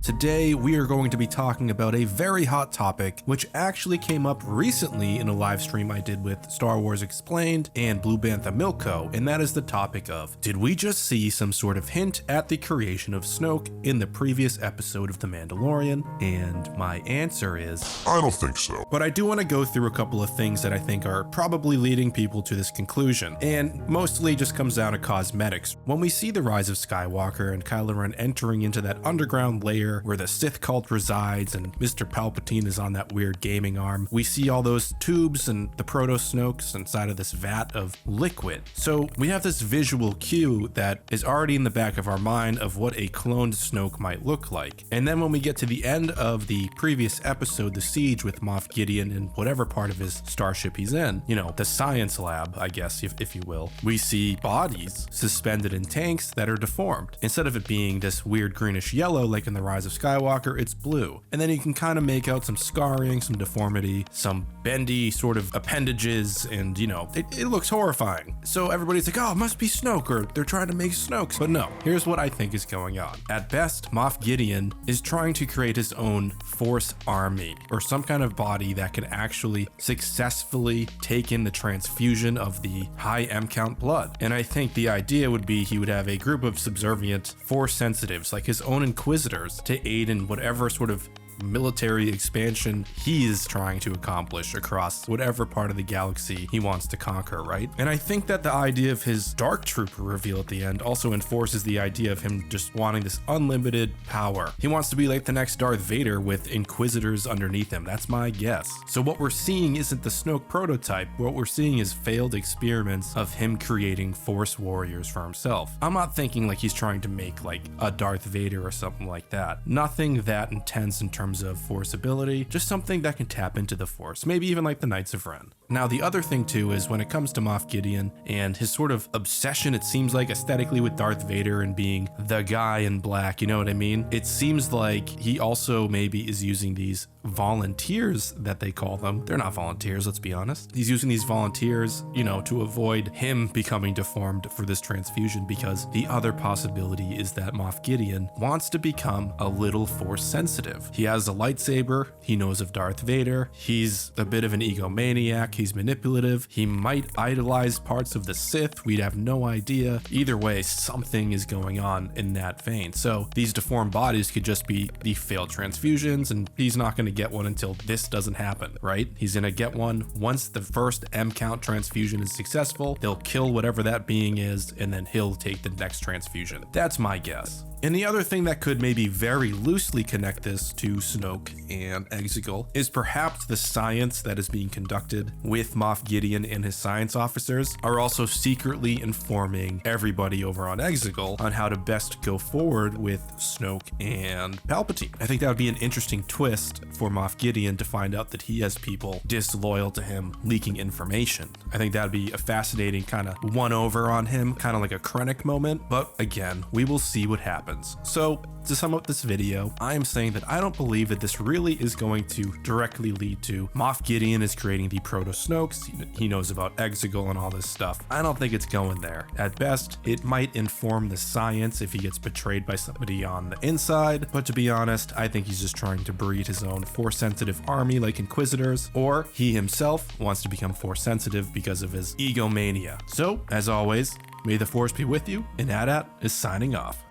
Today, we are going to be talking about a very hot topic, which actually came up recently in a live stream I did with Star Wars Explained and Blue Bantha Milk Co., and that is the topic of, did we just see some sort of hint at the creation of Snoke in the previous episode of The Mandalorian? And my answer is, I don't think so. But I do want to go through a couple of things that I think are probably leading people to this conclusion, and mostly just comes down to cosmetics. When we see the rise of Skywalker and Kylo Ren entering into that underground layer where the Sith cult resides and Mr. Palpatine is on that weird gaming arm, we see all those tubes and the proto-Snokes inside of this vat of liquid. So we have this visual cue that is already in the back of our mind of what a cloned Snoke might look like. And then when we get to the end of the previous episode, the siege with Moff Gideon and whatever part of his starship he's in, you know, the science lab, I guess, if you will, we see bodies suspended in tanks that are deformed. Instead of it being this weird greenish yellow like in the Rise of Skywalker, it's blue. And then you can kind of make out some scarring, some deformity, some bendy sort of appendages, and you know, it looks horrifying. So everybody's like, oh, it must be Snoke, or they're trying to make Snokes. But no, here's what I think is going on. At best, Moff Gideon is trying to create his own Force army, or some kind of body that can actually successfully take in the transfusion of the high M count blood. And I think the idea would be he would have a group of subservient Force sensitives, like his own Inquisitors, to aid in whatever sort of military expansion he is trying to accomplish across whatever part of the galaxy he wants to conquer, right? And I think that the idea of his Dark Trooper reveal at the end also enforces the idea of him just wanting this unlimited power. He wants to be like the next Darth Vader with Inquisitors underneath him. That's my guess. So what we're seeing isn't the Snoke prototype. What we're seeing is failed experiments of him creating Force warriors for himself. I'm not thinking like he's trying to make like a Darth Vader or something like that. Nothing that intense in terms of Force ability, just something that can tap into the Force, maybe even like the Knights of Ren. Now, the other thing too is when it comes to Moff Gideon and his sort of obsession, it seems like aesthetically with Darth Vader and being the guy in black, you know what I mean? It seems like he also maybe is using these volunteers that they call them. They're not volunteers, let's be honest. He's using these volunteers, you know, to avoid him becoming deformed for this transfusion, because the other possibility is that Moff Gideon wants to become a little Force sensitive. He has a lightsaber, he knows of Darth Vader, he's a bit of an egomaniac, he's manipulative, he might idolize parts of the Sith, we'd have no idea. Either way, something is going on in that vein. So these deformed bodies could just be the failed transfusions, and he's not going to get one until this doesn't happen, right? He's going to get one once the first M count transfusion is successful. They'll kill whatever that being is, and then he'll take the next transfusion. That's my guess. And the other thing that could maybe very loosely connect this to Snoke and Exegol is perhaps the science that is being conducted with Moff Gideon and his science officers are also secretly informing everybody over on Exegol on how to best go forward with Snoke and Palpatine. I think that would be an interesting twist for Moff Gideon to find out that he has people disloyal to him leaking information. I think that'd be a fascinating kind of one-over on him, kind of like a Krennic moment, but again, we will see what happens. So to sum up this video, I am saying that I don't believe that this really is going to directly lead to Moff Gideon is creating the proto-Snokes. He knows about Exegol and all this stuff. I don't think it's going there. At best, it might inform the science if he gets betrayed by somebody on the inside, but to be honest, I think he's just trying to breed his own Force-sensitive army like Inquisitors, or he himself wants to become Force-sensitive because of his egomania. So, as always, may the Force be with you, and AT-AT is signing off.